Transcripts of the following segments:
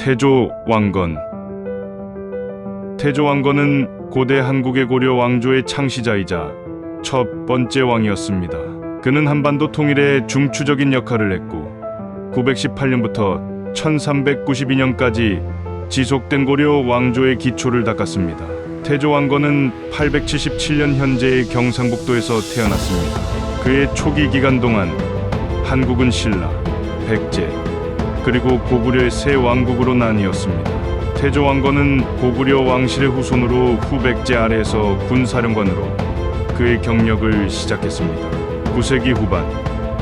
태조 왕건. 태조 왕건은 고대 한국의 고려 왕조의 창시자이자 첫 번째 왕이었습니다. 그는 한반도 통일에 중추적인 역할을 했고 918년부터 1392년까지 지속된 고려 왕조의 기초를 닦았습니다. 태조 왕건은 877년 현재의 경상북도에서 태어났습니다. 그의 초기 기간 동안 한국은 신라, 백제, 그리고 고구려의 세 왕국으로 나뉘었습니다. 태조 왕건은 고구려 왕실의 후손으로 후백제 아래에서 군사령관으로 그의 경력을 시작했습니다. 9세기 후반,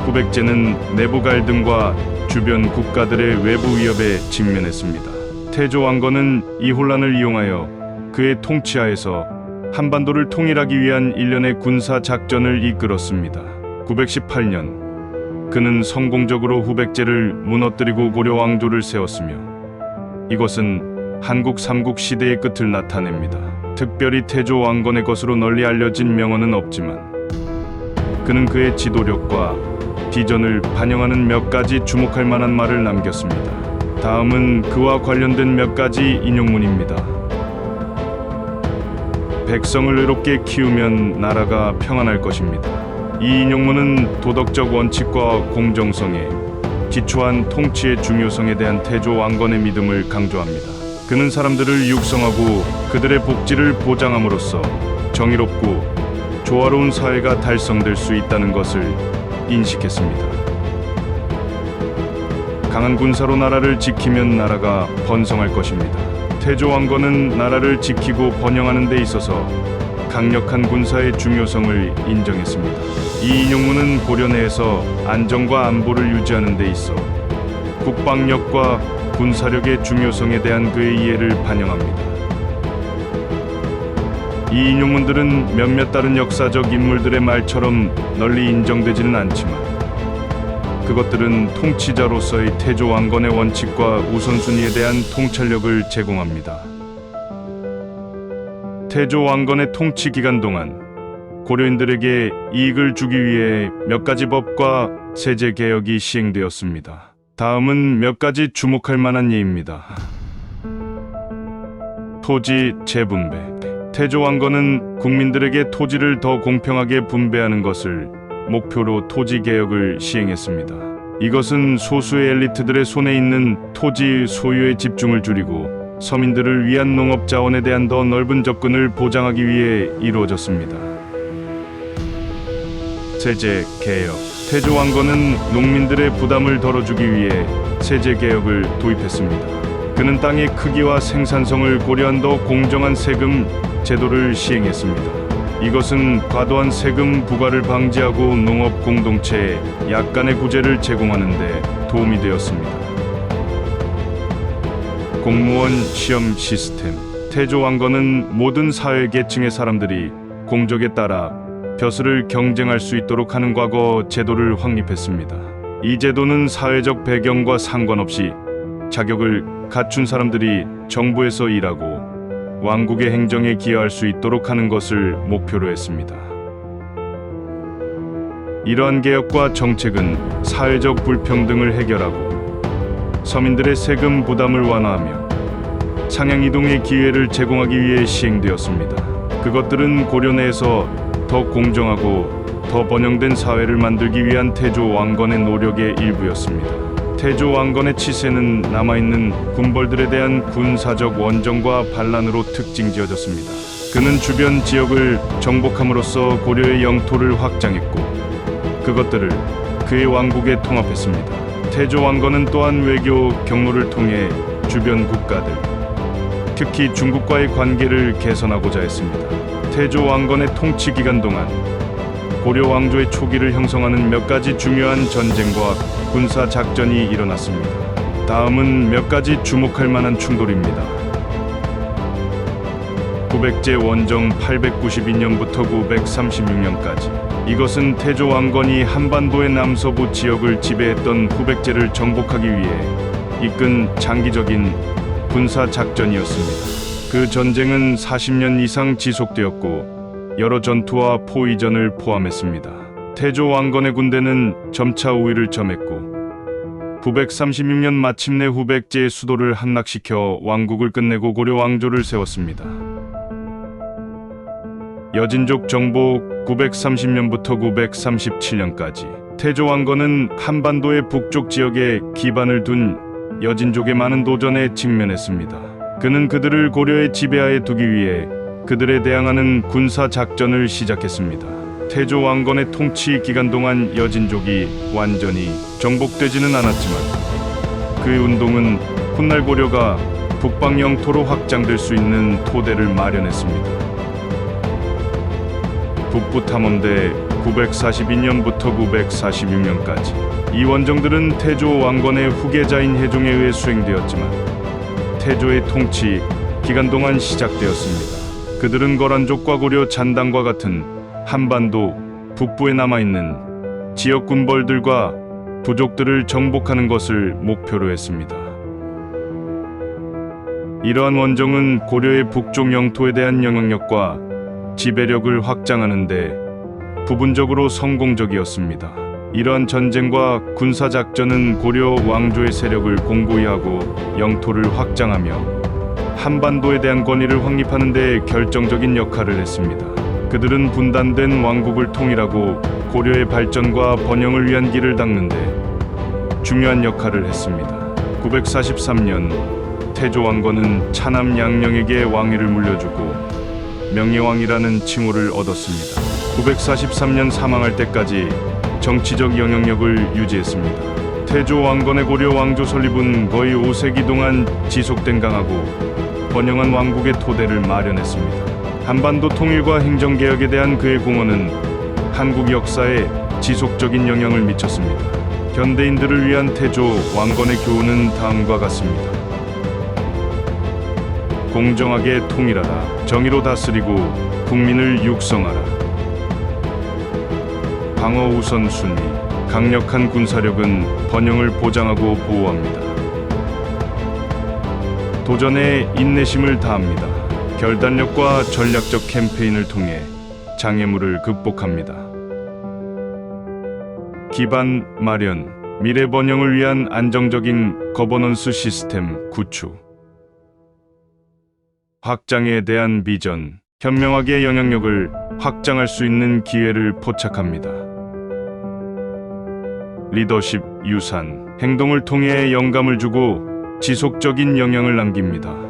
후백제는 내부 갈등과 주변 국가들의 외부 위협에 직면했습니다. 태조 왕건은 이 혼란을 이용하여 그의 통치하에서 한반도를 통일하기 위한 일련의 군사 작전을 이끌었습니다. 918년 그는 성공적으로 후백제를 무너뜨리고 고려 왕조를 세웠으며 이것은 한국 삼국 시대의 끝을 나타냅니다. 특별히 태조 왕건의 것으로 널리 알려진 명언은 없지만 그는 그의 지도력과 비전을 반영하는 몇 가지 주목할 만한 말을 남겼습니다. 다음은 그와 관련된 몇 가지 인용문입니다. 백성을 의롭게 키우면 나라가 평안할 것입니다. 이 인용문은 도덕적 원칙과 공정성에 기초한 통치의 중요성에 대한 태조 왕건의 믿음을 강조합니다. 그는 사람들을 육성하고 그들의 복지를 보장함으로써 정의롭고 조화로운 사회가 달성될 수 있다는 것을 인식했습니다. 강한 군사로 나라를 지키면 나라가 번성할 것입니다. 태조 왕건은 나라를 지키고 번영하는 데 있어서 강력한 군사의 중요성을 인정했습니다. 이 인용문은 고려 내에서 안정과 안보를 유지하는 데 있어 국방력과 군사력의 중요성에 대한 그의 이해를 반영합니다. 이 인용문들은 몇몇 다른 역사적 인물들의 말처럼 널리 인정되지는 않지만 그것들은 통치자로서의 태조 왕건의 원칙과 우선순위에 대한 통찰력을 제공합니다. 태조 왕건의 통치 기간 동안 고려인들에게 이익을 주기 위해 몇 가지 법과 세제 개혁이 시행되었습니다. 다음은 몇 가지 주목할 만한 예입니다. 토지 재분배. 태조 왕건은 국민들에게 토지를 더 공평하게 분배하는 것을 목표로 토지 개혁을 시행했습니다. 이것은 소수의 엘리트들의 손에 있는 토지 소유의 집중을 줄이고 서민들을 위한 농업 자원에 대한 더 넓은 접근을 보장하기 위해 이루어졌습니다. 세제 개혁. 태조 왕건은 농민들의 부담을 덜어주기 위해 세제 개혁을 도입했습니다. 그는 땅의 크기와 생산성을 고려한 더 공정한 세금 제도를 시행했습니다. 이것은 과도한 세금 부과를 방지하고 농업 공동체에 약간의 구제를 제공하는 데 도움이 되었습니다. 공무원 시험 시스템. 태조 왕건은 모든 사회 계층의 사람들이 공적에 따라 벼슬을 경쟁할 수 있도록 하는 과거 제도를 확립했습니다. 이 제도는 사회적 배경과 상관없이 자격을 갖춘 사람들이 정부에서 일하고 왕국의 행정에 기여할 수 있도록 하는 것을 목표로 했습니다. 이러한 개혁과 정책은 사회적 불평등을 해결하고 서민들의 세금 부담을 완화하며 상향 이동의 기회를 제공하기 위해 시행되었습니다. 그것들은 고려 내에서 더 공정하고 더 번영된 사회를 만들기 위한 태조 왕건의 노력의 일부였습니다. 태조 왕건의 치세는 남아있는 군벌들에 대한 군사적 원정과 반란으로 특징지어졌습니다. 그는 주변 지역을 정복함으로써 고려의 영토를 확장했고 그것들을 그의 왕국에 통합했습니다. 태조 왕건은 또한 외교 경로를 통해 주변 국가들, 특히 중국과의 관계를 개선하고자 했습니다. 태조 왕건의 통치 기간 동안 고려 왕조의 초기를 형성하는 몇 가지 중요한 전쟁과 군사 작전이 일어났습니다. 다음은 몇 가지 주목할 만한 충돌입니다. 후백제 원정 892년부터 936년까지. 이것은 태조 왕건이 한반도의 남서부 지역을 지배했던 후백제를 정복하기 위해 이끈 장기적인 군사 작전이었습니다. 그 전쟁은 40년 이상 지속되었고 여러 전투와 포위전을 포함했습니다. 태조 왕건의 군대는 점차 우위를 점했고 936년 마침내 후백제의 수도를 함락시켜 왕국을 끝내고 고려 왕조를 세웠습니다. 여진족 정복 930년부터 937년까지 태조 왕건은 한반도의 북쪽 지역에 기반을 둔 여진족의 많은 도전에 직면했습니다. 그는 그들을 고려의 지배하에 두기 위해 그들에 대항하는 군사 작전을 시작했습니다. 태조 왕건의 통치 기간 동안 여진족이 완전히 정복되지는 않았지만 그 운동은 훗날 고려가 북방 영토로 확장될 수 있는 토대를 마련했습니다. 북부탐험대 942년부터 946년까지 이 원정들은 태조 왕건의 후계자인 해종에 의해 수행되었지만 태조의 통치 기간 동안 시작되었습니다. 그들은 거란족과 고려 잔당과 같은 한반도 북부에 남아있는 지역 군벌들과 부족들을 정복하는 것을 목표로 했습니다. 이러한 원정은 고려의 북쪽 영토에 대한 영향력과 지배력을 확장하는 데 부분적으로 성공적이었습니다. 이러한 전쟁과 군사작전은 고려 왕조의 세력을 공고히 하고 영토를 확장하며 한반도에 대한 권위를 확립하는 데 결정적인 역할을 했습니다. 그들은 분단된 왕국을 통일하고 고려의 발전과 번영을 위한 길을 닦는 데 중요한 역할을 했습니다. 943년 태조 왕건은 차남 양령에게 왕위를 물려주고 명예왕이라는 칭호를 얻었습니다. 943년 사망할 때까지 정치적 영향력을 유지했습니다. 태조 왕건의 고려 왕조 설립은 거의 5세기 동안 지속된 강하고 번영한 왕국의 토대를 마련했습니다. 한반도 통일과 행정개혁에 대한 그의 공헌은 한국 역사에 지속적인 영향을 미쳤습니다. 현대인들을 위한 태조 왕건의 교훈은 다음과 같습니다. 공정하게 통일하라. 정의로 다스리고 국민을 육성하라. 방어 우선순위. 강력한 군사력은 번영을 보장하고 보호합니다. 도전에 인내심을 다합니다. 결단력과 전략적 캠페인을 통해 장애물을 극복합니다. 기반 마련. 미래 번영을 위한 안정적인 거버넌스 시스템 구축. 확장에 대한 비전, 현명하게 영향력을 확장할 수 있는 기회를 포착합니다. 리더십 유산, 행동을 통해 영감을 주고 지속적인 영향을 남깁니다.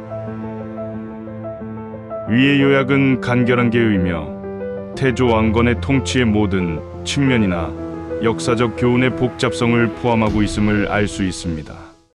위의 요약은 간결한 개요이며 태조 왕건의 통치의 모든 측면이나 역사적 교훈의 복잡성을 포함하고 있음을 알 수 있습니다.